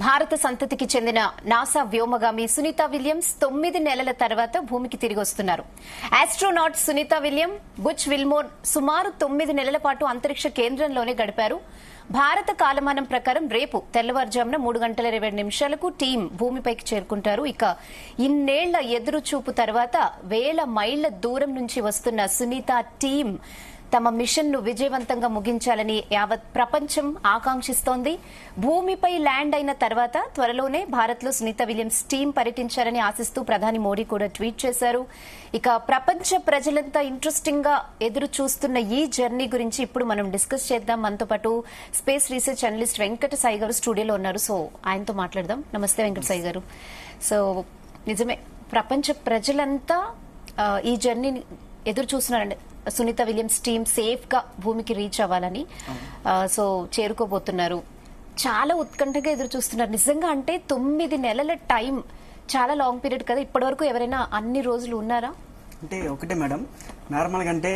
భారత సంతతికి చెందిన నాసా వ్యోమగామి సునీత విలియమ్స్ 9 నెలల తర్వాత భూమికి తిరిగి వస్తున్నారు. Astronaut Sunita William, Butch Wilmore సుమారు 9 నెలల పాటు అంతరిక్ష కేంద్రంలోనే గడిపారు. భారత కాలమానం ప్రకారం రేపు తెల్లవారుజామున 3:20 టీం భూమిపైకి చేరుకుంటారు. ఇక ఇన్నేళ్ల ఎదురు చూపు తర్వాత వేల మైళ్ల దూరం నుంచి వస్తున్న సునీత టీం తమ మిషన్ ను విజయవంతంగా ముగించాలని యావత్ ప్రపంచం ఆకాంక్షిస్తోంది. భూమిపై ల్యాండ్ అయిన తర్వాత త్వరలోనే భారత్ లో సునీత విలియమ్స్ టీం పర్యటించారని ఆశిస్తూ ప్రధాని మోడీ కూడా ట్వీట్ చేశారు. ఇక ప్రపంచ ప్రజలంతా ఇంట్రెస్టింగ్ గా ఎదురు చూస్తున్న ఈ జర్నీ గురించి ఇప్పుడు మనం డిస్కస్ చేద్దాం. మనతో పాటు space research analyst Venkata Sai గారు స్టూడియోలో ఉన్నారు. సో ఆయనతో మాట్లాడదాం. నమస్తే వెంకట సాయి గారు. సో నిజమే, ప్రపంచ ప్రజలంతా ఈ జర్నీని ఎదురు చూస్తున్నారండి. సునీత విలియమ్స్ టీం సేఫ్ గా భూమికి రీచ్ అవ్వాలని సో చేరుకోబోతున్నారు. చాలా ఉత్కంఠగా ఎదురు చూస్తున్నారు. నిజంగా అంటే 9 నెలల టైం చాలా లాంగ్ పీరియడ్ కదా. ఇప్పటి వరకు ఎవరైనా అన్ని రోజులు ఉన్నారా? అంటే ఒకటే మేడం, నార్మల్గా అంటే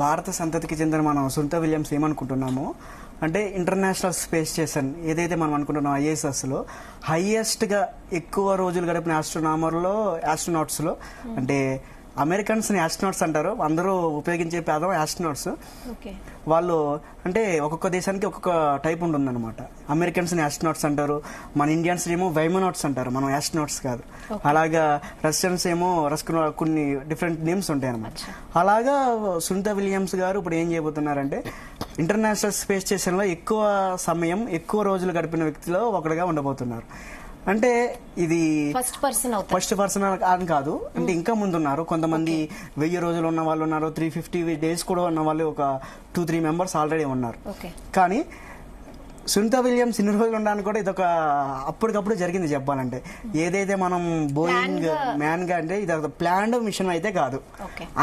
భారత సంతతికి చెందిన మనం సునీత విలియమ్స్ ఏమనుకుంటున్నామో అంటే ఇంటర్నేషనల్ స్పేస్ స్టేషన్ ఏదైతే మనం అనుకుంటున్నాం ISS లో హైయెస్ట్ గా ఎక్కువ రోజులు గడిపిన ఆస్ట్రోనాట్స్ లో అంటే అమెరికన్స్ ని ఆస్ట్రోనాట్స్ అంటారు, అందరూ ఉపయోగించే పదం ఆస్ట్రోనాట్స్. వాళ్ళు అంటే ఒక్కొక్క దేశానికి ఒక్కొక్క టైప్ ఉంటుందన్నమాట. అమెరికన్స్ ని ఆస్ట్రోనాట్స్ అంటారు, మన ఇండియన్స్ ఏమో వైమోనాట్స్ అంటారు, మనం ఆస్ట్రోనాట్స్ కాదు. అలాగా రష్యన్స్ ఏమో కొన్ని డిఫరెంట్ నేమ్స్ ఉంటాయి అనమాట. అలాగా సునీత విలియమ్స్ గారు ఇప్పుడు ఏం చేయబోతున్నారంటే ఇంటర్నేషనల్ స్పేస్ స్టేషన్ లో ఎక్కువ సమయం ఎక్కువ రోజులు గడిపిన వ్యక్తిలో ఒకటిగా ఉండబోతున్నారు. అంటే ఇది ఫస్ట్ పర్సన్ అని కాదు, అంటే ఇంకా ముందు ఉన్నారు కొంతమంది. 1000 రోజులు ఉన్న వాళ్ళు ఉన్నారు, 350 డేస్ కూడా ఉన్న వాళ్ళు ఒక 2-3 మెంబర్స్ ఆల్రెడీ ఉన్నారు. కానీ సునీత విలియమ్స్ ఇన్ని రోజులు ఉండడానికి కూడా ఇదొక అప్పటికప్పుడు జరిగింది చెప్పాలంటే. ఏదైతే మనం బోయింగ్ మ్యాన్ గా అంటే ఇది ప్లాన్డ్ మిషన్ అయితే కాదు,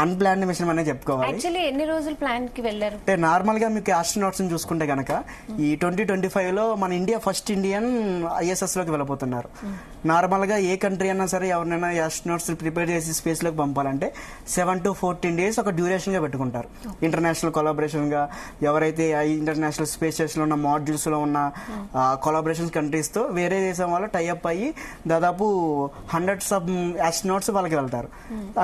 అన్ప్లాన్డ్ మిషన్ అనే చెప్పుకోవాలి. ఎన్ని రోజులు ప్లాన్ కి వెళ్ళారు అంటే నార్మల్ గా మీకు ఆస్ట్రోనాట్స్ చూసుకుంటే గనక ఈ 2025 లో మన ఇండియా ఫస్ట్ ఇండియన్ ISS లోకి వెళ్ళబోతున్నారు. నార్మల్ గా ఏ కంట్రీ అయినా సరే ఎవరినైనా ఆస్ట్రోనాట్స్ ప్రిపేర్ చేసి స్పేస్ లోకి పంపాలంటే 7 to 14 days ఒక డ్యూరేషన్ గా పెట్టుకుంటారు. ఇంటర్నేషనల్ కొలాబరేషన్ గా ఎవరైతే ఇంటర్నేషనల్ స్పేస్ స్టేషన్ లో ఉన్న మాడ్యూల్స్ లో ఉన్న కొలాబరేషన్ కంట్రీస్ తో వేరే దేశం వాళ్ళు టైఅప్ అయ్యి దాదాపు 100s ఆఫ్ ఆస్ట్రోనాట్స్ వాళ్ళకి వెళ్తారు.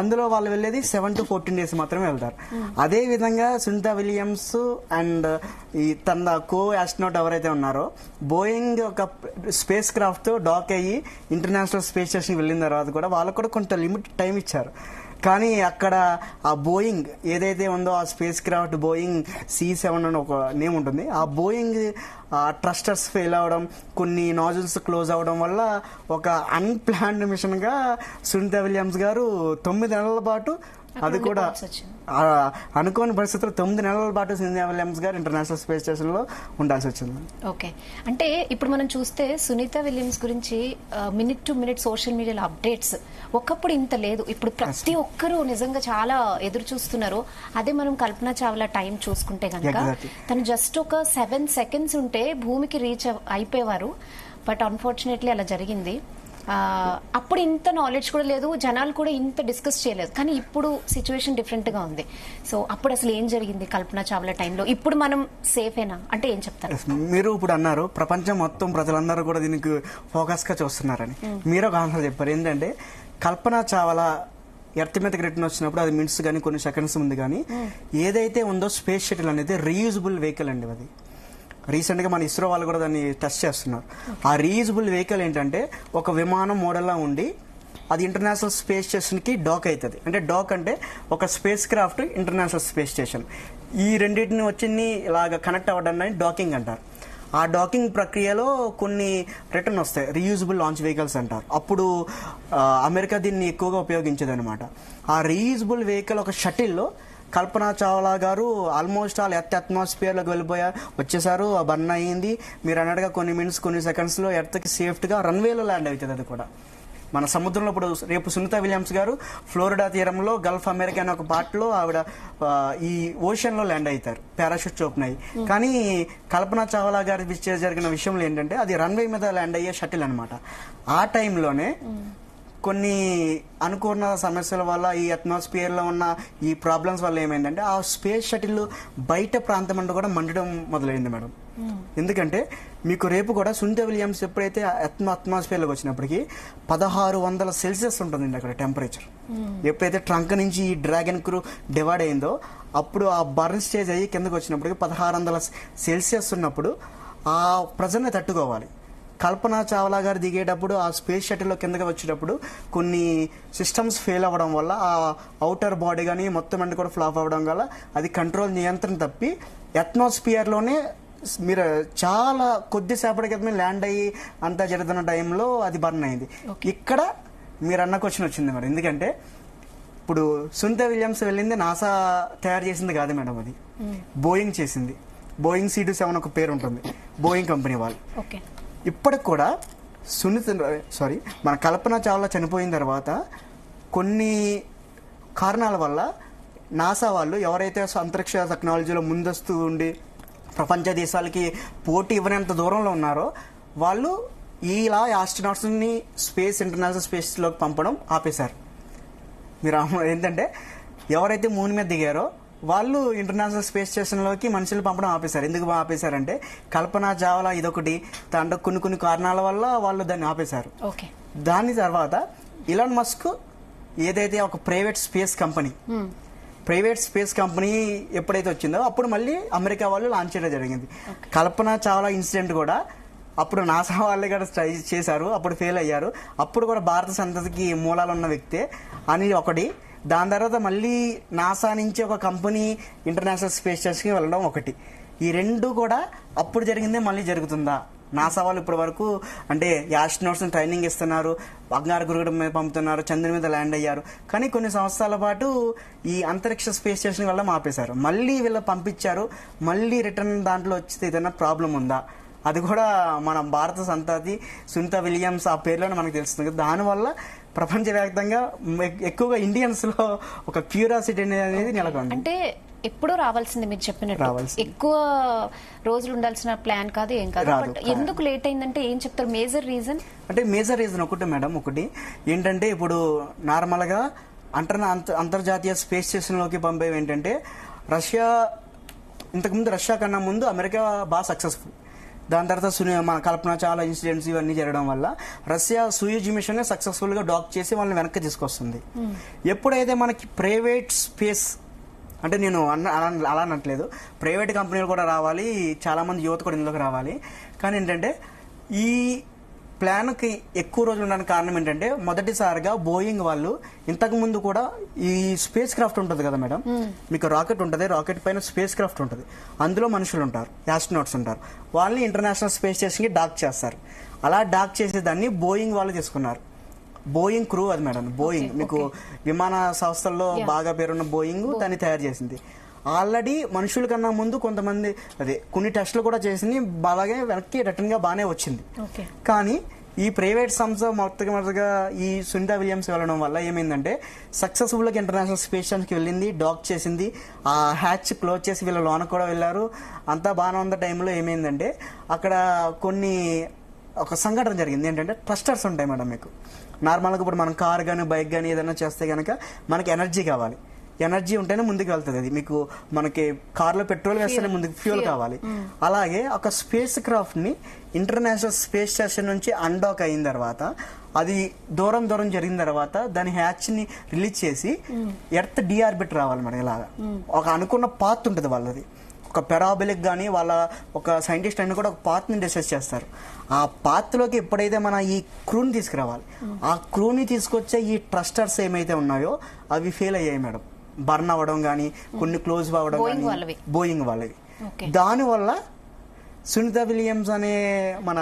అందులో వాళ్ళు వెళ్ళేది 7 to 14 days మాత్రమే వెళ్తారు. అదే విధంగా సునీత విలియమ్స్ అండ్ ఈ తన కో ఆస్ట్రోనాట్ ఎవరైతే ఉన్నారో బోయింగ్ ఒక స్పేస్ క్రాఫ్ట్ తో డాక్ అయ్యి ఇంటర్నేషనల్ స్పేస్ స్టేషన్ వెళ్ళిన తర్వాత కూడా వాళ్ళకు కూడా కొంత లిమిట్ టైం ఇచ్చారు. కానీ అక్కడ ఆ బోయింగ్ ఏదైతే ఉందో ఆ స్పేస్ క్రాఫ్ట్ బోయింగ్ C7 అని ఒక నేమ్ ఉంటుంది. ఆ బోయింగ్ ట్రస్టర్స్ ఫెయిల్ అవడం, కొన్ని నాజిల్స్ క్లోజ్ అవడం వల్ల ఒక అన్ప్లాన్డ్ మిషన్ గా సునీత విలియమ్స్ గారు 9 నెలల పాటు, అది కూడా అనుకోని పరిస్థితుల్లో 9 నెలల పాటు సునీత విలియమ్స్ గారు ఇంటర్నేషనల్ స్పేస్ స్టేషన్ లో ఉండాల్సి వచ్చింది. ఓకే, అంటే ఇప్పుడు మనం చూస్తే సునీత విలియమ్స్ గురించి మినిట్ టు మినిట్ సోషల్ మీడియాలో అప్డేట్స్ ఒకప్పుడు ఇంత లేదు. ఇప్పుడు ప్రతి ఒక్కరూ నిజంగా చాలా ఎదురు చూస్తున్నారు. అదే మనం కల్పన చావ్లా టైం చూసుకుంటే కనుక తను జస్ట్ ఒక 7 seconds ఉంటే భూమికి రీచ్ అయిపోయేవారు. బట్ అన్ఫార్చునేట్లీ అలా జరిగింది. అప్పుడు ఇంత నాలెడ్జ్ కూడా లేదు, జనాలు కూడా ఇంత డిస్కస్ చేయలేదు. కానీ ఇప్పుడు సిచ్యువేషన్ డిఫరెంట్ గా ఉంది. సో అప్పుడు అసలు ఏం జరిగింది కల్పన చావ్లా టైంలో? ఇప్పుడు మనం సేఫేనా అంటే ఏం చెప్తారు? మీరు ఇప్పుడు అన్నారు ప్రపంచం మొత్తం ప్రజలందరూ కూడా దీనికి ఫోకస్ గా చూస్తున్నారని. మీరు ఒక ఆన్సర్ చెప్పారు. ఏంటంటే కల్పన చావ్లా ఎర్త్ మీదకి రిటర్న్ వచ్చినప్పుడు అది మినిట్స్ కానీ కొన్ని సెకండ్స్ ముందు కానీ ఏదైతే ఉందో స్పేస్ షటిల్ అనేది రీయూజబుల్ వెహికల్ అండి. అది రీసెంట్ గా మన ఇస్రో వాళ్ళు కూడా దాన్ని టెస్ట్ చేస్తున్నారు. ఆ రీయూజబుల్ వెహికల్ ఏంటంటే ఒక విమానం మోడల్లా ఉండి అది ఇంటర్నేషనల్ స్పేస్ స్టేషన్ కి డాక్ అవుతుంది. అంటే డాక్ అంటే ఒక space craft, international space station, ఈ రెండింటిని వచ్చి ఇలాగ కనెక్ట్ అవ్వడాన్ని డాకింగ్ అంటారు. ఆ డాకింగ్ ప్రక్రియలో కొన్ని రిటర్న్ వస్తాయి, రీయూజబుల్ లాంచ్ వెహికల్స్ అంటారు. అప్పుడు అమెరికా దీన్ని ఎక్కువగా ఉపయోగించేది అనమాట. ఆ రీయూజబుల్ వెహికల్ ఒక షటిల్లో కల్పన చావ్లా గారు ఆల్మోస్ట్ ఎర్త్ అట్మాస్ఫియర్ లోకి వచ్చేసారు. బర్న్ అయ్యింది. మీరు అన్నట్టుగా కొన్ని మినిట్స్ కొన్ని సెకండ్స్ లో ఎర్త్ కి సేఫ్ట్ గా రన్వేలో ల్యాండ్ అవుతుంది. అది కూడా మన సముద్రంలో. ఇప్పుడు రేపు సునీత విలియమ్స్ గారు ఫ్లోరిడా తీరంలో గల్ఫ్ అమెరికా అనే ఒక పార్ట్ లో ఆవిడ ఈ ఓషన్ లో ల్యాండ్ అవుతారు, పారాషూట్ ఓపెన్ అయ్యి. కానీ కల్పన చావ్లా గారి జరిగిన విషయంలో ఏంటంటే అది రన్వే మీద ల్యాండ్ అయ్యే షటిల్ అనమాట. ఆ టైంలోనే కొన్ని అనుకున్న సమస్యల వల్ల ఈ అట్మాస్ఫియర్ లో ఉన్న ఈ ప్రాబ్లమ్స్ వల్ల ఏమైందంటే ఆ స్పేస్ షటిల్ బయట ప్రాంతం అంతా కూడా మండడం మొదలైంది మేడం. ఎందుకంటే మీకు రేపు కూడా సునీత విలియమ్స్ ఎప్పుడైతే అట్మాస్ఫియర్ లోకి వచ్చినప్పటికీ 1600 సెల్సియస్ ఉంటుందండి అక్కడ టెంపరేచర్. ఎప్పుడైతే ట్రంక్ నుంచి ఈ డ్రాగన్ క్రూ డివైడ్ అయిందో అప్పుడు ఆ బర్న్ స్టేజ్ అయ్యి కిందకి వచ్చినప్పటికీ 1600 సెల్సియస్ ఉన్నప్పుడు ఆ ప్రెజర్ని తట్టుకోవాలి. కల్పన చావ్లా గారు దిగేటప్పుడు ఆ స్పేస్ షటిల్లో కిందకి వచ్చేటప్పుడు కొన్ని సిస్టమ్స్ ఫెయిల్ అవ్వడం వల్ల ఆ అవుటర్ బాడీ కానీ మొత్తం అన్ని కూడా ఫ్లాప్ అవ్వడం వల్ల అది కంట్రోల్ నియంత్రణ తప్పి అట్మాస్ఫియర్లోనే మీరు చాలా కొద్దిసేపటి క్రితమే ల్యాండ్ అయ్యి అంతా జరుగుతున్న టైంలో అది బర్న్ అయింది. ఇక్కడ మీరు అన్న క్వశ్చన్ వచ్చింది మరి, ఎందుకంటే ఇప్పుడు సునీత విలియమ్స్ వెళ్ళింది నాసా తయారు చేసింది కాదు మేడం, అది బోయింగ్ చేసింది. బోయింగ్ C-27 ఒక పేరు ఉంటుంది, బోయింగ్ కంపెనీ వాళ్ళు. ఇప్పటికి కూడా మన కల్పన చావ్లా చనిపోయిన తర్వాత కొన్ని కారణాల వల్ల నాసా వాళ్ళు ఎవరైతే అంతరిక్ష టెక్నాలజీలో ముందస్తు ఉండి ప్రపంచ దేశాలకి పోటీ ఇవ్వనంత దూరంలో ఉన్నారో వాళ్ళు ఇలా ఆస్ట్రోనాట్స్ని ఇంటర్నేషనల్ స్పేస్లోకి పంపడం ఆపేశారు. మీరు ఏంటంటే ఎవరైతే మూన్ మీద దిగారో వాళ్ళు ఇంటర్నేషనల్ స్పేస్ స్టేషన్లోకి మనుషులు పంపడం ఆపేశారు. ఎందుకు ఆపేశారంటే కల్పన చావ్లా ఇదొకటి, దాంట్లో కొన్ని కారణాల వల్ల వాళ్ళు దాన్ని ఆపేశారు. దాని తర్వాత ఇలాన్ మస్క్ ఏదైతే ఒక ప్రైవేట్ స్పేస్ కంపెనీ ఎప్పుడైతే వచ్చిందో అప్పుడు మళ్ళీ అమెరికా వాళ్ళు లాంచ్ చేయడం జరిగింది. కల్పన చావ్లా ఇన్సిడెంట్ కూడా అప్పుడు నాసా వాళ్ళే కూడా ట్రై చేశారు, అప్పుడు ఫెయిల్ అయ్యారు. అప్పుడు కూడా భారత సంతతికి మూలాలు ఉన్న వ్యక్తే అని ఒకటి. దాని తర్వాత మళ్ళీ నాసా నుంచి ఒక కంపెనీ ఇంటర్నేషనల్ స్పేస్ స్టేషన్కి వెళ్ళడం ఒకటి. ఈ రెండు కూడా అప్పుడు జరిగిందే మళ్ళీ జరుగుతుందా? నాసా వాళ్ళు ఇప్పటి వరకు అంటే యాస్ట్రోనాట్స్ ట్రైనింగ్ ఇస్తున్నారు, బంగారు గురుగడం మీద పంపుతున్నారు, చంద్రుని మీద ల్యాండ్ అయ్యారు. కానీ కొన్ని సంవత్సరాల పాటు ఈ అంతరిక్ష స్పేస్ స్టేషన్ వల్ల ఆపేశారు. మళ్ళీ వీళ్ళు పంపించారు, మళ్ళీ రిటర్న్ దాంట్లో వచ్చితే ఏదైనా ప్రాబ్లం ఉందా? అది కూడా మన భారత సంతతి సునీత విలియమ్స్ ఆ పేర్లోనే మనకు తెలుస్తుంది. దానివల్ల ప్రపంచవ్యాప్తంగా ఎక్కువగా ఇండియన్స్ లో ఒక క్యూరియాసిటీ అనేది నెలకొంది. అంటే ఎప్పుడూ రావాల్సింది మీరు చెప్పినట్టు, ఎక్కువ రోజులు ఉండాల్సిన ప్లాన్ కాదు, ఏం కాదు. ఎందుకు లేట్ అయిందంటే ఏం చెప్తారు మేజర్ రీజన్? అంటే మేజర్ రీజన్ ఒకటి మేడం, ఒకటి ఏంటంటే ఇప్పుడు నార్మల్ గా అంతర్జాతీయ స్పేస్ స్టేషన్ లోకి పంపేవి ఏంటంటే ఇంతకుముందు రష్యా కన్నా ముందు అమెరికా బాగా సక్సెస్ఫుల్. దాని తర్వాత మన కల్పన చాలా ఇన్సిడెంట్స్ ఇవన్నీ జరగడం వల్ల రష్యా సూయిజ్ మిషన్ సక్సెస్ఫుల్ గా డాక్ చేసి వాళ్ళని వెనక్కి తీసుకొస్తుంది. ఎప్పుడైతే మనకి ప్రైవేట్ స్పేస్ అంటే నేను అలా అనట్లేదు, ప్రైవేట్ కంపెనీలు కూడా రావాలి, చాలా మంది యువత కూడా ఇందులోకి రావాలి. కానీ ఏంటంటే ఈ ప్లాన్కి ఎక్కువ రోజులు ఉండడానికి కారణం ఏంటంటే మొదటిసారిగా బోయింగ్ వాళ్ళు ఇంతకు ముందు కూడా ఈ స్పేస్ క్రాఫ్ట్ ఉంటుంది కదా మేడం, మీకు రాకెట్ ఉంటుంది, రాకెట్ పైన స్పేస్ క్రాఫ్ట్ ఉంటుంది, అందులో మనుషులు ఉంటారు, యాస్ట్రోనాట్స్ ఉంటారు. వాళ్ళని ఇంటర్నేషనల్ స్పేస్ స్టేషన్కి డాక్ చేస్తారు. అలా డాక్ చేసేదాన్ని బోయింగ్ వాళ్ళు తీసుకున్నారు. బోయింగ్ క్రూ అది మేడం, బోయింగ్ మీకు విమాన సంస్థల్లో బాగా పేరున్న బోయింగ్ దాన్ని తయారు చేసింది. ఆల్రెడీ మనుషుల కన్నా ముందు కొంతమంది కొన్ని టెస్టులు కూడా చేసింది, అలాగే వెనక్కి రిటర్న్ గా బాగానే వచ్చింది. కానీ ఈ ప్రైవేట్ సంస్థ మొట్టమొదటిగా ఈ సునీత విలియమ్స్ వెళ్ళడం వల్ల ఏమైందంటే సక్సెస్ఫుల్ గా ఇంటర్నేషనల్ స్పేస్ స్టేషన్కి వెళ్ళింది, డాక్ చేసింది, ఆ హ్యాచ్ క్లోజ్ చేసి వీళ్ళ లోన కూడా వెళ్ళారు, అంతా బాగానే ఉన్న టైంలో ఏమైందంటే అక్కడ ఒక సంఘటన జరిగింది. ఏంటంటే ట్రస్టర్స్ ఉంటాయి మేడం, మీకు నార్మల్గా ఇప్పుడు మనం కార్ కానీ బైక్ కానీ ఏదైనా చేస్తే కనుక మనకి ఎనర్జీ కావాలి, ఎనర్జీ ఉంటేనే ముందుకు వెళ్తుంది. అది మీకు మనకి కార్లో పెట్రోల్ వేస్తేనే ముందుకు ఫ్యూల్ కావాలి. అలాగే ఒక స్పేస్ క్రాఫ్ట్ ని ఇంటర్నేషనల్ స్పేస్ స్టేషన్ నుంచి అన్డాక్ అయిన తర్వాత అది దూరం జరిగిన తర్వాత దాని హ్యాచ్ ని రిలీజ్ చేసి ఎర్త్ డిఆర్బిట్ రావాలి మరి. ఇలాగా ఒక అనుకున్న పాత్ ఉంటుంది వాళ్ళది, ఒక పెరాబిలిక్ కానీ వాళ్ళ ఒక సైంటిస్ట్ అయినా కూడా ఒక పాత్ ని డిసైడ్ చేస్తారు. ఆ పాత్ లోకి ఎప్పుడైతే మన ఈ క్రూని తీసుకురావాలి, ఆ క్రూని తీసుకొచ్చే ఈ ట్రస్టర్స్ ఏమైతే ఉన్నాయో అవి ఫెయిల్ అయ్యాయి మేడం. బర్న్ అవ్వడం కానీ, కొన్ని క్లోజ్ అవ్వడం కానీ, బోయింగ్ వాళ్ళవి. దానివల్ల సునీత విలియమ్స్ అనే మన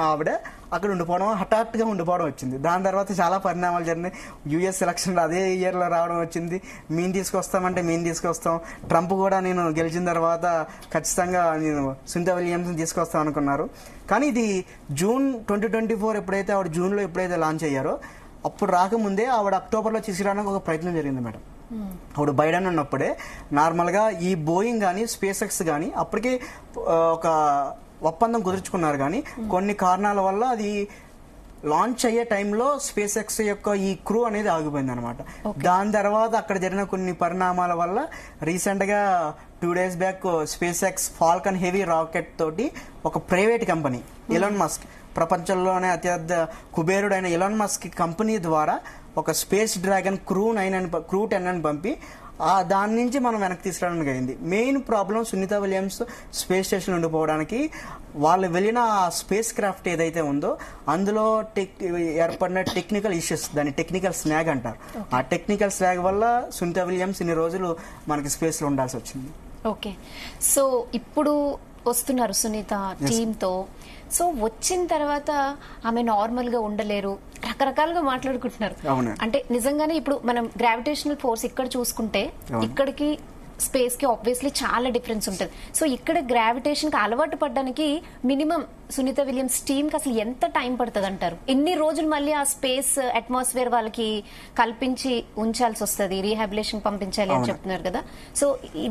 ఆవిడ అక్కడ ఉండిపోవడం, హఠాత్తుగా ఉండిపోవడం వచ్చింది. దాని తర్వాత చాలా పరిణామాలు జరిగినాయి. యుఎస్ ఎలక్షన్ అదే ఇయర్లో రావడం వచ్చింది. మేము తీసుకొస్తాం, ట్రంప్ కూడా నేను గెలిచిన తర్వాత ఖచ్చితంగా నేను సునీత విలియమ్స్ని తీసుకొస్తాం అనుకున్నారు. కానీ ఇది జూన్ 2024 ఎప్పుడైతే ఆవిడ జూన్లో ఎప్పుడైతే లాంచ్ అయ్యారో అప్పుడు రాకముందే ఆవిడ అక్టోబర్లో తీసుకురావడానికి ఒక ప్రయత్నం జరిగింది మేడం. అప్పుడు బైడెన్ ఉన్నప్పుడే నార్మల్గా ఈ బోయింగ్ కానీ స్పేస్ ఎక్స్ కానీ అప్పటికే ఒక ఒప్పందం కుదుర్చుకున్నారు. కానీ కొన్ని కారణాల వల్ల అది లాంచ్ అయ్యే టైంలో స్పేస్ ఎక్స్ యొక్క ఈ క్రూ అనేది ఆగిపోయింది అనమాట. దాని తర్వాత అక్కడ జరిగిన కొన్ని పరిణామాల వల్ల రీసెంట్ గా 2 days back space X Falcon heavy rocket తోటి ఒక ప్రైవేట్ కంపెనీ ఎలాన్ మస్క్, ప్రపంచంలోనే అత్యంత కుబేరుడైన ఎలాన్ మస్క్ కంపెనీ ద్వారా ఒక స్పేస్ డ్రాగన్ క్రూ 10 అని పంపి దాని నుంచి మనం వెనక్కి తీసుకురావడానికి అయింది. Main problem Sunita Williams space station ఉండిపోవడానికి వాళ్ళు వెళ్ళిన స్పేస్ క్రాఫ్ట్ ఏదైతే ఉందో అందులో ఏర్పడిన టెక్నికల్ ఇష్యూస్, దాన్ని టెక్నికల్ స్నాగ్ అంటారు. ఆ టెక్నికల్ స్నాగ్ వల్ల సునీత విలియమ్స్ ఇన్ని రోజులు మనకి స్పేస్ లో ఉండాల్సి వచ్చింది. ఓకే, సో ఇప్పుడు వస్తున్నారు సునీత టీమ్ తో. సో వచ్చిన తర్వాత ఆమె నార్మల్ గా ఉండలేరు, రకరకాలుగా మాట్లాడుకుంటున్నారు. అంటే నిజంగానే ఇప్పుడు మనం గ్రావిటేషనల్ ఫోర్స్ ఇక్కడ చూసుకుంటే ఇక్కడికి స్పేస్ కి ఆబ్వియస్లీ చాలా డిఫరెన్స్ ఉంటుంది. సో ఇక్కడ గ్రావిటేషన్ కి అలవాటు పడడానికి మినిమం సునీత విలియమ్స్ టీమ్ కి అసలు ఎంత టైం పడుతుంది అంటారు? ఎన్ని రోజులు మళ్ళీ ఆ స్పేస్ అట్మాస్ఫియర్ వాళ్ళకి కల్పించి ఉంచాల్సి వస్తుంది, రీహాబిలేషన్ పంపించాలి అని చెప్తున్నారు కదా. సో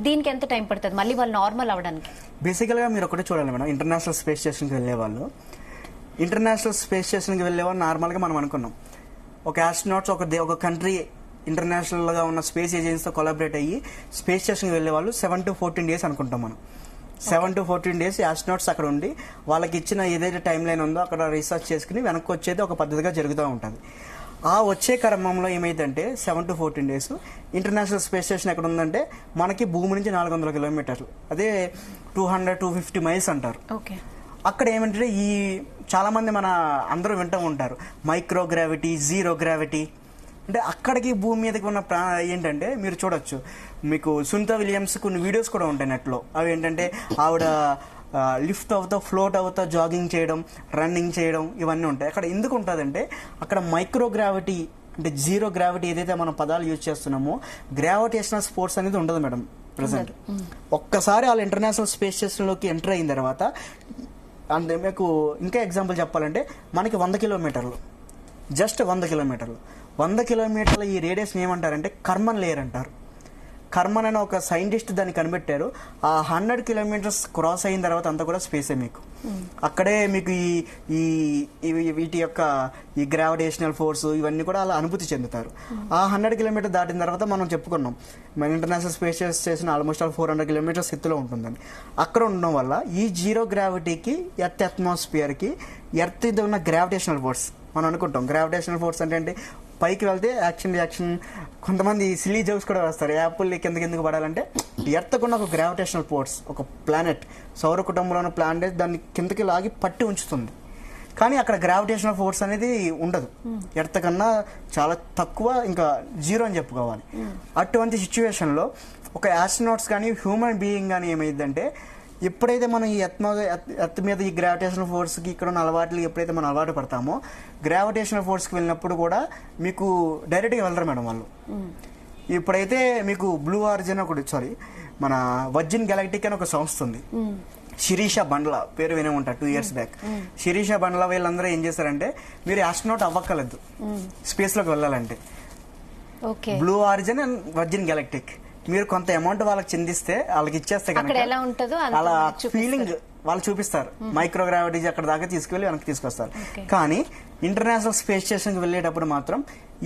దీనికి ఎంత టైం పడుతుంది మళ్ళీ వాళ్ళు నార్మల్ అవడానికి? బేసికల్ గా మీరు ఒకటి చూడాలి మేడం, ఇంటర్నేషనల్ స్పేస్ స్టేషన్ కి వెళ్లే వాళ్ళు నార్మల్ గా మనం అనుకున్నాం ఒక ఆస్ట్రోనాట్స్ ఒక కంట్రీ ఇంటర్నేషనల్ గా ఉన్న స్పేస్ ఏజెన్సీతో కొలాబరేట్ అయ్యి స్పేస్ స్టేషన్ కి వెళ్లే వాళ్ళు 7 to 14 days అనుకుంటాం మనం. 7 to 14 days ఆస్ట్రోనాట్స్ అక్కడ ఉండి వాళ్ళకి ఇచ్చిన ఏదైతే టైం లైన్ ఉందో అక్కడ రీసెర్చ్ చేసుకుని వెనక్కి వచ్చేది ఒక పద్ధతిగా జరుగుతూ ఉంటుంది. ఆ వచ్చే క్రమంలో ఏమైందంటే 7 to 14 days international space station ఎక్కడ ఉందంటే మనకి భూమి నుంచి 400 kilometers, అదే 200-250 miles అంటారు. అక్కడ ఏమంటే ఈ చాలా మంది మన అందరూ వింటూ ఉంటారు మైక్రో గ్రావిటీ, జీరో గ్రావిటీ. అంటే అక్కడికి భూమి మీదకి ఉన్న ఏంటంటే మీరు చూడొచ్చు, మీకు సునీత విలియమ్స్ కొన్ని వీడియోస్ కూడా ఉంటాయి నెట్లో. అవి ఏంటంటే ఆవిడ లిఫ్ట్ అవుతా, ఫ్లోట్ అవుతా, జాగింగ్ చేయడం, రన్నింగ్ చేయడం, ఇవన్నీ ఉంటాయి. అక్కడ ఎందుకు ఉంటుందంటే అక్కడ మైక్రో గ్రావిటీ అంటే జీరో గ్రావిటీ ఏదైతే మనం పదాలు యూజ్ చేస్తున్నామో గ్రావిటేషనల్ ఫోర్స్ అనేది ఉండదు మేడం ప్రెసెంట్. ఒక్కసారి వాళ్ళు ఇంటర్నేషనల్ స్పేస్ స్టేషన్లోకి ఎంటర్ అయిన తర్వాత అంటే మీకు ఇంకా ఎగ్జాంపుల్ చెప్పాలంటే మనకి 100 kilometers, జస్ట్ 100 kilometers, 100 kilometers ఈ రేడియస్ ఏమంటారంటే కర్మన్ లేయర్ అంటారు. కర్మన్ అనే ఒక సైంటిస్ట్ దాన్ని కనిపెట్టారు. ఆ 100 kilometers క్రాస్ అయిన తర్వాత అంతా కూడా స్పేసే మీకు. అక్కడే మీకు వీటి యొక్క ఈ గ్రావిటేషనల్ ఫోర్స్ ఇవన్నీ కూడా అలా అనుభూతి చెందుతారు. ఆ 100 kilometers దాటిన తర్వాత మనం చెప్పుకున్నాం మన international space station almost 400 kilometers ఎత్తులో ఉంటుందని. అక్కడ ఉండడం వల్ల ఈ జీరో గ్రావిటీకి ఎర్త్ అట్మాస్ఫియర్ కి ఎర్త్ ఇది ఉన్న గ్రావిటేషనల్ ఫోర్స్ మనం అనుకుంటాం. గ్రావిటేషనల్ ఫోర్స్ అంటే పైకి వెళ్తే యాక్షన్ రియాక్షన్, కొంతమంది సిలీ జోక్స్ కూడా వేస్తారు, యాపిల్ కిందకి పడాలంటే ఎర్త్కున్న ఒక గ్రావిటేషనల్ ఫోర్స్, ఒక ప్లానెట్ సౌర కుటుంబంలోని ప్లానెట్ దాన్ని కిందకి లాగి పట్టి ఉంచుతుంది. కానీ అక్కడ గ్రావిటేషనల్ ఫోర్స్ అనేది ఉండదు, ఎర్త్ కన్నా చాలా తక్కువ, ఇంకా జీరో అని చెప్పుకోవాలి. అటువంటి సిచ్యువేషన్లో ఒక ఆస్ట్రోనాట్స్ కానీ హ్యూమన్ బీయింగ్ కానీ ఏమైందంటే ఎప్పుడైతే మనం ఈ ఎర్త్ మీద ఈ గ్రావిటేషనల్ ఫోర్స్కి ఇక్కడ ఉన్న అలవాట్లు ఎప్పుడైతే మనం అలవాటు పడతామో గ్రావిటేషనల్ ఫోర్స్కి వెళ్ళినప్పుడు కూడా మీకు డైరెక్ట్గా వెళ్ళరు మేడం వాళ్ళు. ఇప్పుడైతే మీకు బ్లూ ఆరిజిన్ మన వర్జిన్ గెలాక్టిక్ అని ఒక సంస్థ ఉంది, శిరీష బండ్లా పేరు వినే ఉంటారు 2 years బ్యాక్. శిరీష బండ్లా వీళ్ళందరూ ఏం చేశారంటే మీరు ఆస్ట్రోనాట్ అవ్వక్కర్లేదు స్పేస్ లోకి వెళ్ళాలంటే, blue origin and virgin galactic మీరు కొంత అమౌంట్ వాళ్ళకి చెందిస్తే వాళ్ళకి ఇచ్చేస్తే కనుక అలా ఫీలింగ్ వాళ్ళు చూపిస్తారు. మైక్రో గ్రావిటీ అక్కడ దాకా తీసుకువెళ్ళి వెనక్కి తీసుకొస్తారు. కానీ ఇంటర్నేషనల్ స్పేస్ స్టేషన్ కి వెళ్ళేటప్పుడు మాత్రం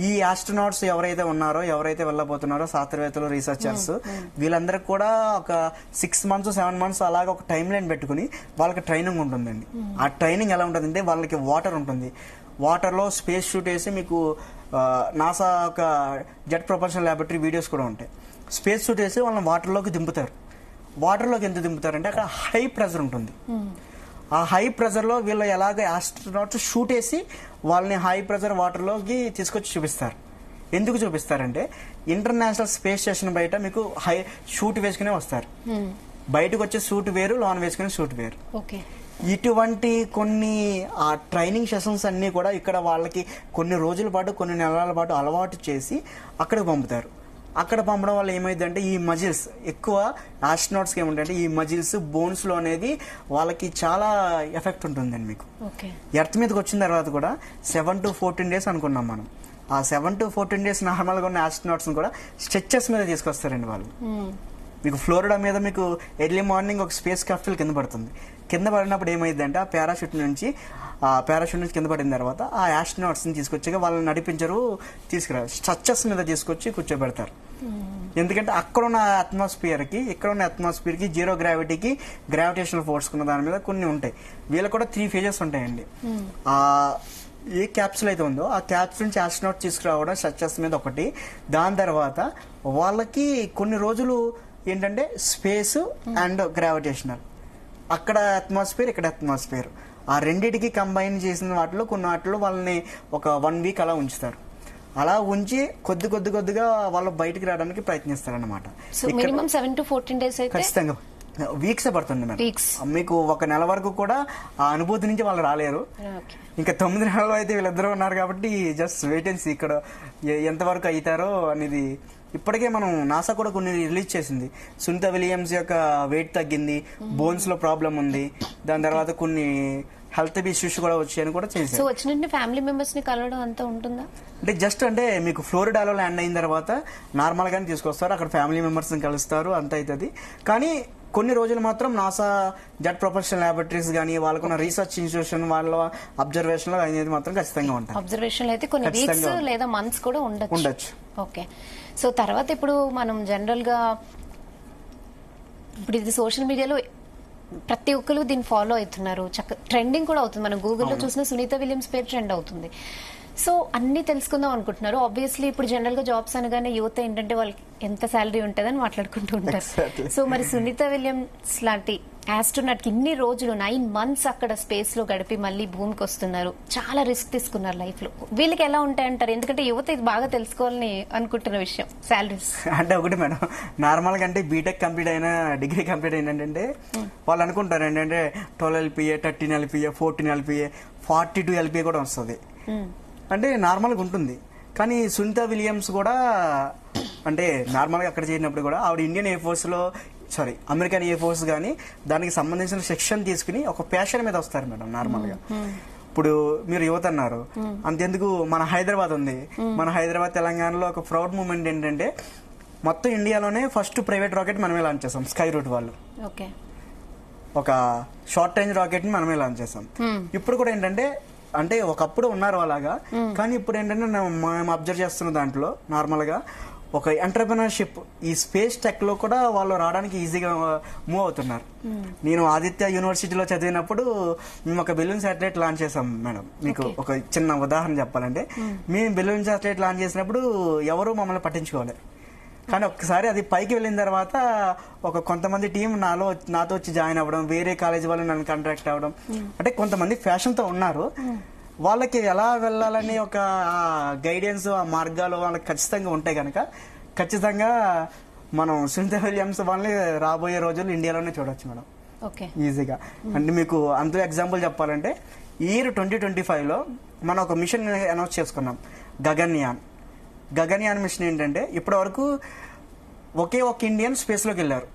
ఈ ఆస్ట్రోనాట్స్ ఎవరైతే ఉన్నారో, ఎవరైతే వెళ్ళబోతున్నారో, శాస్త్రవేత్తలు, రీసెర్చర్స్ వీళ్ళందరికీ కూడా ఒక 6 months 7 months అలాగే ఒక టైం లైన్ పెట్టుకుని వాళ్ళకి ట్రైనింగ్ ఉంటుందండి. ఆ ట్రైనింగ్ ఎలా ఉంటుందంటే వాళ్ళకి వాటర్ ఉంటుంది, వాటర్ లో స్పేస్ షూట్ వేసి మీకు నాసా ఒక జెట్ ప్రొపల్షన్ ల్యాబొరేటరీ వీడియోస్ కూడా ఉంటాయి. స్పేస్ షూట్ వేసి వాళ్ళని వాటర్లోకి దింపుతారు. వాటర్లోకి ఎందుకు దింపుతారంటే అక్కడ హై ప్రెజర్ ఉంటుంది. ఆ హై ప్రెజర్ లో వీళ్ళు ఎలాగ ఆస్ట్రోనాట్స్ షూట్ వేసి వాళ్ళని హై ప్రెజర్ వాటర్లోకి తీసుకొచ్చి చూపిస్తారు. ఎందుకు చూపిస్తారంటే ఇంటర్నేషనల్ స్పేస్ స్టేషన్ బయట మీకు హై షూట్ వేసుకునే వస్తారు, బయటకు వచ్చే షూట్ వేరు, లోన్ వేసుకునే షూట్ వేరు. ఇటువంటి కొన్ని ఆ ట్రైనింగ్ సెషన్స్ అన్ని కూడా ఇక్కడ వాళ్ళకి కొన్ని రోజుల పాటు, కొన్ని నెలల పాటు అలవాటు చేసి అక్కడికి పంపుతారు. అక్కడ పంపడం వల్ల ఏమైందంటే ఈ మజిల్స్ ఎక్కువ ఆస్ట్రోనాట్స్కి ఏమిటంటే ఈ మజిల్స్ బోన్స్ లో అనేది వాళ్ళకి చాలా ఎఫెక్ట్ ఉంటుందండి. మీకు ఎర్త్ మీదకి వచ్చిన తర్వాత కూడా 7 to 14 days అనుకున్నాం మనం. ఆ 7 to 14 days నార్మల్ గా ఉన్న ఆస్ట్రోనాట్స్ కూడా స్ట్రెచెస్ మీద తీసుకొస్తారండి వాళ్ళు. మీకు ఫ్లోరిడా మీద మీకు ఎర్లీ మార్నింగ్ ఒక స్పేస్ క్రాఫ్ట్ కింద పడుతుంది. కింద పడినప్పుడు ఏమైందంటే ఆ పారాషూట్ నుంచి ఆ పారాషూట్ నుంచి కింద పడిన తర్వాత ఆ ఆస్ట్రోనాట్స్ ని తీసుకొచ్చాక వాళ్ళని నడిపించరు, తీసుకురా స్ట్రక్చర్స్ మీద తీసుకొచ్చి కూర్చోబెడతారు. ఎందుకంటే అక్కడ ఉన్న అట్మాస్ఫియర్ కి ఇక్కడ ఉన్న అట్మాస్ఫియర్ కి జీరో గ్రావిటీకి గ్రావిటేషనల్ ఫోర్స్ ఉన్న దాని మీద కొన్ని ఉంటాయి. వీళ్ళకి కూడా 3 phases ఉంటాయండి. ఆ ఏ క్యాప్సుల్ అయితే ఉందో ఆ క్యాప్సుల్ నుంచి ఆస్ట్రోనాట్ తీసుకురావడం స్ట్రక్చర్స్ మీద ఒకటి. దాని తర్వాత వాళ్ళకి కొన్ని రోజులు ఏంటంటే స్పేస్ అండ్ గ్రావిటేషనల్, అక్కడ అట్మాస్ఫియర్ ఇక్కడ అట్మాస్ఫియర్, ఆ రెండిటికి కంబైన్ చేసిన వాటిలో కొన్ని వాటిలో వాళ్ళని ఒక 1 week అలా ఉంచుతారు. అలా ఉంచి కొద్దిగా వాళ్ళు బయటికి రావడానికి ప్రయత్నిస్తారన్నమాట. సో మినిమం 7 to 14 days అయితే ఖచ్చితంగా వీక్స్ పడుతుంది మేడం. మీకు 1 నెల వరకు కూడా ఆ అనుభూతి నుంచి వాళ్ళు రాలేరు. ఇంకా 9 నెలలు అయితే వీళ్ళిద్దరూ ఉన్నారు కాబట్టి జస్ట్ వెయిట్ అండ్ సీ ఇక్కడ ఎంతవరకు అవుతారో అనేది. ఇప్పటికే మనం నాసా కూడా కొన్ని రిలీజ్ చేసింది. సునీత విలియమ్స్ యొక్క వెయిట్ తగ్గింది, బోన్స్ లో ప్రాబ్లం ఉంది, దాని తర్వాత కొన్ని హెల్త్ ఇష్యూస్ కూడా వచ్చాయని కూడా చేశారు. సో వచ్చిన ఫ్యామిలీ మెంబర్స్ ని కలవడం అంతా ఉంటుందా? అంటే జస్ట్ అంటే మీకు ఫ్లోరిడాలో ల్యాండ్ అయిన తర్వాత నార్మల్ గానే తీసుకొస్తారు, అక్కడ ఫ్యామిలీ మెంబర్స్ ని కలుస్తారు, అంత అవుతుంది. కానీ కొన్ని రోజులు మాత్రం నాసా జెట్ ప్రొపల్షన్ ల్యాబొరేటరీస్ కానీ వాళ్ళకున్న రీసెర్చ్ ఇన్స్టిట్యూషన్ వాళ్ళ అబ్జర్వేషన్ లో అనేది మాత్రం ఖచ్చితంగా ఉంటాయి. అబ్జర్వేషన్ అయితే కొన్ని వీక్స్ లేదా మంత్స్ కూడా ఉండొచ్చు. ఓకే. సో తర్వాత ఇప్పుడు మనం జనరల్ గా ఇప్పుడు ఇది సోషల్ మీడియాలో ప్రతి ఒక్కరు దీన్ని ఫాలో అవుతున్నారు, ట్రెండింగ్ కూడా అవుతుంది. మనం గూగుల్లో చూసిన సునీత విలియమ్స్ పేరు ట్రెండ్ అవుతుంది. సో అన్ని తెలుసుకుందాం అనుకుంటున్నారు. ఆబ్వియస్లీ ఇప్పుడు జనరల్ గా జాబ్స్ అనగానే యువత ఏంటంటే వాళ్ళకి ఎంత శాలరీ ఉంటుందని మాట్లాడుకుంటూ ఉంటారు. సో మరి సునీత విలియమ్స్ లాంటి ఆస్ట్రోనాట్ కి ఇన్ని రోజులు 9 months అక్కడ స్పేస్ లో గడిపి మళ్ళీ భూమికి వస్తున్నారు, చాలా రిస్క్ తీసుకున్నారు లైఫ్ లో. వీళ్ళకి ఎలా ఉంటాయంటారు? ఎందుకంటే యువత ఇది బాగా తెలుసుకోవాలని అనుకుంటున్న విషయం శాలరీస్. అంటే ఒకటి మేడం, నార్మల్ గా అంటే బీటెక్ కంప్లీట్ అయినా డిగ్రీ కంప్లీట్ అయినంటే వాళ్ళు అనుకుంటారు ఏంటంటే 12 LPA 13 LPA 14 LPA 42 LPA కూడా వస్తుంది, అంటే నార్మల్గా ఉంటుంది. కానీ సునీత విలియమ్స్ కూడా అంటే నార్మల్గా అక్కడ చేరినప్పుడు కూడా ఆవిడ ఇండియన్ ఎయిర్ ఫోర్స్ లో అమెరికన్ ఎయిర్ ఫోర్స్ కానీ దానికి సంబంధించిన సెక్షన్ తీసుకుని ఒక ప్యాషన్ మీద వస్తారు మేడం. నార్మల్ గా ఇప్పుడు మీరు యువత అన్నారు, అంతెందుకు మన హైదరాబాద్ ఉంది, మన హైదరాబాద్ తెలంగాణలో ఒక ప్రౌడ్ మూమెంట్ ఏంటంటే మొత్తం ఇండియాలోనే ఫస్ట్ ప్రైవేట్ రాకెట్ మనమే లాంచ్ చేసాం. స్కై రూట్ వాళ్ళు ఒక షార్ట్ రేంజ్ రాకెట్ ని మనమే లాంచ్ చేసాం. ఇప్పుడు కూడా ఏంటంటే అంటే ఒకప్పుడు ఉన్నారు అలాగా, కానీ ఇప్పుడు ఏంటంటే మేము అబ్జర్వ్ చేస్తున్న దాంట్లో నార్మల్ గా ఒక ఎంటర్‌ప్రెన్యూర్‌షిప్ ఈ స్పేస్ టెక్ లో కూడా వాళ్ళు రావడానికి ఈజీగా మూవ్ అవుతున్నారు. నేను ఆదిత్య యూనివర్సిటీలో చదివినప్పుడు మేము ఒక బెలూన్ శాటిలైట్ లాంచ్ చేసాం మేడం. మీకు ఒక చిన్న ఉదాహరణ చెప్పాలంటే, మేము బెలూన్ శాటిలైట్ లాంచ్ చేసినప్పుడు ఎవరు మమ్మల్ని పట్టించుకోవాలి. కానీ ఒక్కసారి అది పైకి వెళ్ళిన తర్వాత కొంతమంది టీం నాతో వచ్చి జాయిన్ అవ్వడం, వేరే కాలేజీ వాళ్ళు నన్ను కాంటాక్ట్ అవ్వడం, అంటే కొంతమంది ఫ్యాషన్ తో ఉన్నారు. వాళ్ళకి ఎలా వెళ్ళాలని ఒక గైడెన్స్, ఆ మార్గాలు వాళ్ళకి ఖచ్చితంగా ఉంటాయి కనుక ఖచ్చితంగా మనం సునీత విలియమ్స్ వాళ్ళని రాబోయే రోజుల్లో ఇండియాలోనే చూడొచ్చు మేడం ఈజీగా. అంటే మీకు అందులో ఎగ్జాంపుల్ చెప్పాలంటే ఇయర్ 2025 లో మనం ఒక మిషన్ అనౌన్స్ చేసుకున్నాం, గగన్యాన్ మిషన్. ఏంటంటే ఇప్పటి వరకు ఒకే ఒక ఇండియన్ స్పేస్ లోకి వెళ్ళారు,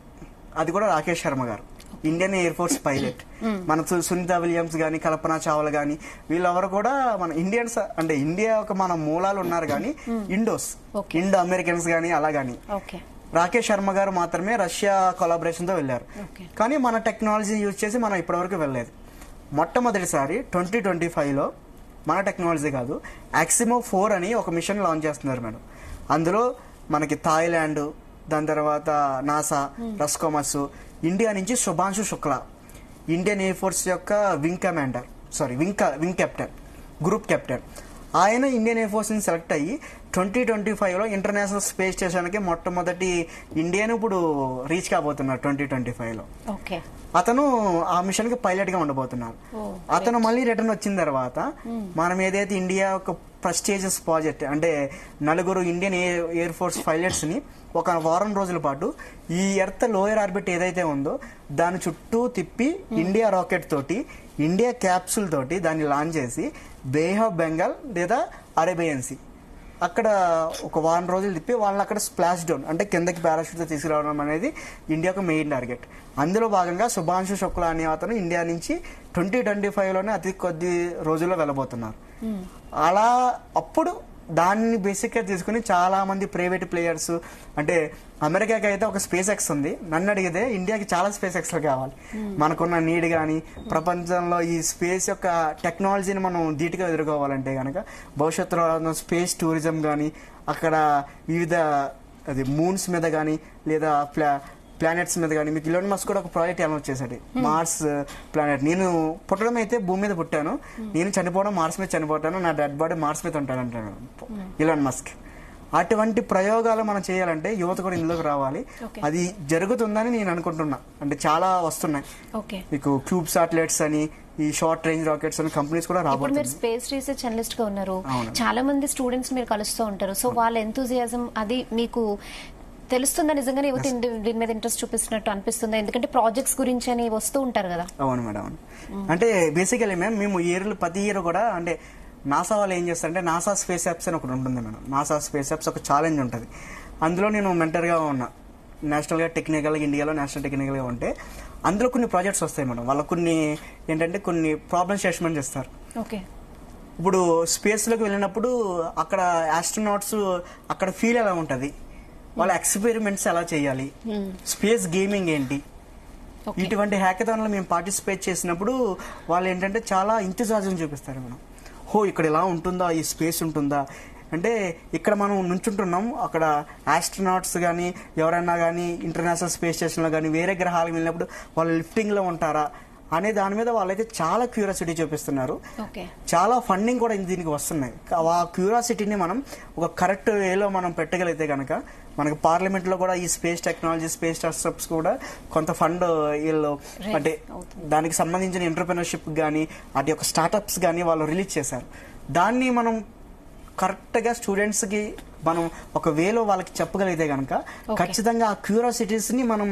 అది కూడా రాకేష్ శర్మ గారు, ఇండియన్ ఎయిర్ ఫోర్స్ పైలట్. మన సునీత విలియమ్స్ గానీ, కల్పన చావ్లా గానీ వీళ్ళెవరు కూడా మన ఇండియన్స్. అంటే ఇండియా ఒక మన మూలాలు ఉన్నారు కానీ ఇండో అమెరికన్స్ గానీ అలా గానీ. రాకేష్ శర్మ గారు మాత్రమే రష్యా కొలాబరేషన్ తో వెళ్లారు. కానీ మన టెక్నాలజీ యూజ్ చేసి మనం ఇప్పటివరకు వెళ్ళలేదు. మొట్టమొదటిసారి 2025 లో మన టెక్నాలజీ కాదు, యాక్సిమో 4 అని ఒక మిషన్ లాంచ్ చేస్తున్నారు మేడం. అందులో మనకి థాయిలాండ్, దాని తర్వాత నాసా, రస్కోమస్, ఇండియా నుంచి Shubhanshu Shukla, Indian air force యొక్క వింగ్ కెప్టెన్, గ్రూప్ కెప్టెన్, ఆయన ఇండియన్ ఎయిర్ ఫోర్స్ ని సెలెక్ట్ అయ్యి 2025 లో ఇంటర్నేషనల్ స్పేస్ స్టేషన్ కి మొట్టమొదటి ఇండియన్ ఇప్పుడు రీచ్ కాబోతున్నారు 2025 లో. అతను ఆ మిషన్ కి పైలట్ గా ఉండబోతున్నారు. అతను మళ్ళీ రిటర్న్ వచ్చిన తర్వాత మనం ఏదైతే ఇండియా ఒక ప్రెస్టీజియస్ ప్రాజెక్ట్ అంటే 4 ఇండియన్ ఎయిర్ ఫోర్స్ పైలట్స్ ని ఒక వారం రోజుల పాటు ఈ ఎర్త్ లోయర్ ఆర్బిట్ ఏదైతే ఉందో దాని చుట్టూ తిప్పి ఇండియా రాకెట్ తోటి, ఇండియా క్యాప్సూల్ తోటి దాన్ని లాంచ్ చేసి బే ఆఫ్ బెంగాల్ లేదా అరేబియన్ సీ అక్కడ ఒక వారం రోజులు తిప్పి వాళ్ళని అక్కడ స్ప్లాష్ డౌన్ అంటే కిందకి పారాషూట్ తో తీసుకురావడం అనేది ఇండియాకు మెయిన్ టార్గెట్. అందులో భాగంగా శుభాంశు శుక్లా అనే అతను ఇండియా నుంచి 2025 లోనే అతి కొద్ది రోజుల్లో వెళ్ళబోతున్నారు. అలా అప్పుడు దాన్ని బేసిక్ గా తీసుకుని చాలా మంది ప్రైవేట్ ప్లేయర్స్, అంటే అమెరికాకి అయితే ఒక స్పేస్ ఎక్స్ ఉంది, నన్ను అడిగితే ఇండియాకి చాలా స్పేస్ ఎక్స్ కావాలి. మనకున్న నీడ్ కానీ ప్రపంచంలో ఈ స్పేస్ యొక్క టెక్నాలజీని మనం ధీటుగా ఎదుర్కోవాలంటే కనుక భవిష్యత్తులో స్పేస్ టూరిజం కానీ అక్కడ వివిధ అది మూన్స్ మీద కానీ లేదా ప్లానెట్స్ మీద కానీ, మీకు ఇలాన్ మస్క్ కూడా ఒక ప్రాజెక్ట్ అనౌన్స్ చేశాడు, మార్స్ ప్లానెట్. నేను పుట్టడం అయితే భూమి మీద పుట్టాను, నేను చనిపోవడం మార్స్ మీద చనిపోతాను, నా డెడ్ బాడీ మార్స్ మీద ఉంటాను అంటాడు ఇలాన్ మస్క్. అటువంటి ప్రయోగాలు మనం చేయాలంటే యువత కూడా ఇందులోకి రావాలి. అది జరుగుతుందని నేను అనుకుంటున్నా. అంటే చాలా వస్తున్నాయి, మీకు క్యూబ్ సాటిలైట్స్ అని, ఈ షార్ట్ రేంజ్ రాకెట్స్ అని కంపెనీస్ కూడా రాబోతున్నాయి. మీరు స్పేస్ రీసెర్చ్ అనలిస్ట్ గా ఉన్నారు, చాలా మంది స్టూడెంట్స్ మీరు కలుస్తూ ఉంటారు. సో వాళ్ళ ఎంతూజియాజం అది మీకు తెలుస్తుందా? నిజంగానే యువత దీని మీద ఇంట్రెస్ట్ చూపిస్తున్నట్టు అనిపిస్తుందా? ఎందుకంటే ప్రాజెక్ట్స్ గురించి అని వస్తూ ఉంటారు కదా. అవును మేడం, అవును. అంటే బేసికలీ మేము ప్రతి ఇయర్ కూడా, అంటే నాసా వాళ్ళు ఏం చేస్తారంటే నాసా స్పేస్ యాప్స్ అని ఒకటి ఉంటుంది మేడం. నాసా స్పేస్ యాప్స్ ఒక ఛాలెంజ్ ఉంటుంది, అందులో నేను మెంటర్గా ఉన్నా. నేషనల్గా టెక్నికల్గా ఇండియాలో నేషనల్ టెక్నికల్గా ఉంటే అందులో కొన్ని ప్రాజెక్ట్స్ వస్తాయి మేడం. వాళ్ళకు కొన్ని ఏంటంటే కొన్ని ప్రాబ్లమ్ స్టేట్మెంట్ చేస్తారు. ఓకే, ఇప్పుడు స్పేస్లోకి వెళ్ళినప్పుడు అక్కడ ఆస్ట్రోనాట్స్ అక్కడ ఫీల్ ఎలా ఉంటుంది, వాళ్ళ ఎక్స్పెరిమెంట్స్ ఎలా చేయాలి, స్పేస్ గేమింగ్ ఏంటి, ఇటువంటి హ్యాకథాన్లో మేము పార్టిసిపేట్ చేసినప్పుడు వాళ్ళు ఏంటంటే చాలా ఇంతజాజం చూపిస్తారు మనం. ఇక్కడ ఇలా ఉంటుందా, ఈ స్పేస్ ఉంటుందా, అంటే ఇక్కడ మనం నుంచుంటున్నాం, అక్కడ ఆస్ట్రోనాట్స్ కానీ ఎవరైనా కానీ ఇంటర్నేషనల్ స్పేస్ స్టేషన్లో కానీ వేరే గ్రహాలకు వెళ్ళినప్పుడు వాళ్ళు లిఫ్టింగ్లో ఉంటారా అనే దాని మీద వాళ్ళైతే చాలా క్యూరియాసిటీ చూపిస్తున్నారు. చాలా ఫండింగ్ కూడా దీనికి వస్తున్నాయి. ఆ క్యూరియాసిటీని మనం ఒక కరెక్ట్ వేలో మనం పెట్టగలిగితే కనుక మనకు పార్లమెంట్లో కూడా ఈ స్పేస్ టెక్నాలజీ, స్పేస్ స్టార్ట్అప్స్ కూడా కొంత ఫండ్ వీళ్ళు అంటే దానికి సంబంధించిన ఎంటర్‌ప్రెన్యూర్‌షిప్ కానీ వాటి యొక్క స్టార్ట్అప్స్ కానీ వాళ్ళు రిలీజ్ చేశారు. దాన్ని మనం కరెక్ట్గా స్టూడెంట్స్కి మనం ఒక వేలో వాళ్ళకి చెప్పగలిగితే కనుక ఖచ్చితంగా ఆ క్యూరియాసిటీస్ని మనం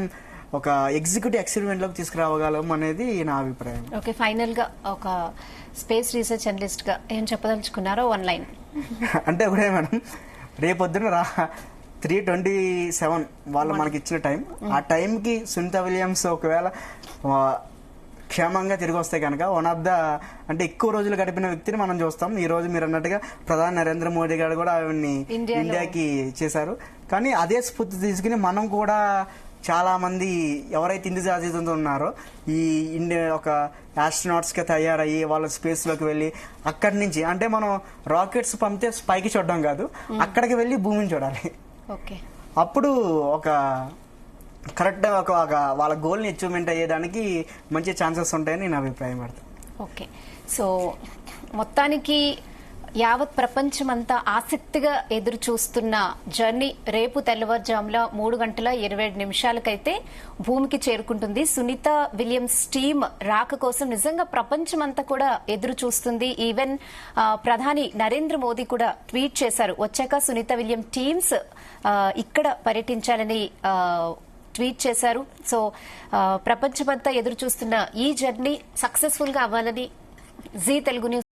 ఒక ఎగ్జిక్యూటివ్ ఎక్స్పెరిమెంట్ లోకి తీసుకురావగలం అనేది నా అభిప్రాయం. ఓకే, ఫైనల్ గా ఒక స్పేస్ రీసెర్చ్ అనలిస్ట్ గా ఏం చెప్పదలుచుకున్నారో వన్ లైన్. అంటే ఒకటే మేడం, రేపొద్దున 3:27 వాళ్ళు మనకి ఇచ్చిన టైం, ఆ టైంకి సునీత విలియమ్స్ ఒకవేళ క్షేమంగా తిరిగి వస్తే కనుక వన్ ఆఫ్ ద అంటే ఎక్కువ రోజులు గడిపిన వ్యక్తిని మనం చూస్తాం. ఈ రోజు మీరు అన్నట్టుగా ప్రధాని నరేంద్ర మోడీ గారు కూడా ఆవిడ్ని ఇండియాకి చేశారు. కానీ అదే స్ఫూర్తి తీసుకుని మనం కూడా చాలా మంది ఎవరైతే ఇండియాతో ఉన్నారో ఈ ఇండియా ఒక ఆస్ట్రోనాట్స్ గా తయారయ్యి వాళ్ళ స్పేస్ లోకి వెళ్ళి అక్కడి నుంచి, అంటే మనం రాకెట్స్ పంపితే పైకి చూడడం కాదు, అక్కడికి వెళ్ళి భూమిని చూడాలి. అప్పుడు ఒక కరెక్ట్ ఒక వాళ్ళ గోల్ ని అచీవ్మెంట్ అయ్యేదానికి మంచి ఛాన్సెస్ ఉంటాయని నేను అభిప్రాయం పడతాను. ఓకే, సో మొత్తానికి యావత్ ప్రపంచమంతా ఆసక్తిగా ఎదురు చూస్తున్న జర్నీ రేపు తెల్లవారుజాముల 3:27 భూమికి చేరుకుంటుంది. సునీత విలియమ్స్ టీమ్ రాక కోసం నిజంగా ప్రపంచమంతా కూడా ఎదురు చూస్తుంది. ఈవెన్ ప్రధాని నరేంద్ర మోదీ కూడా ట్వీట్ చేశారు, వచ్చాక సునీత విలియం టీమ్స్ ఇక్కడ పర్యటించాలని ట్వీట్ చేశారు. సో ప్రపంచమంతా ఎదురు చూస్తున్న ఈ జర్నీ సక్సెస్ఫుల్ గా అవ్వాలని జీ తెలుగు న్యూస్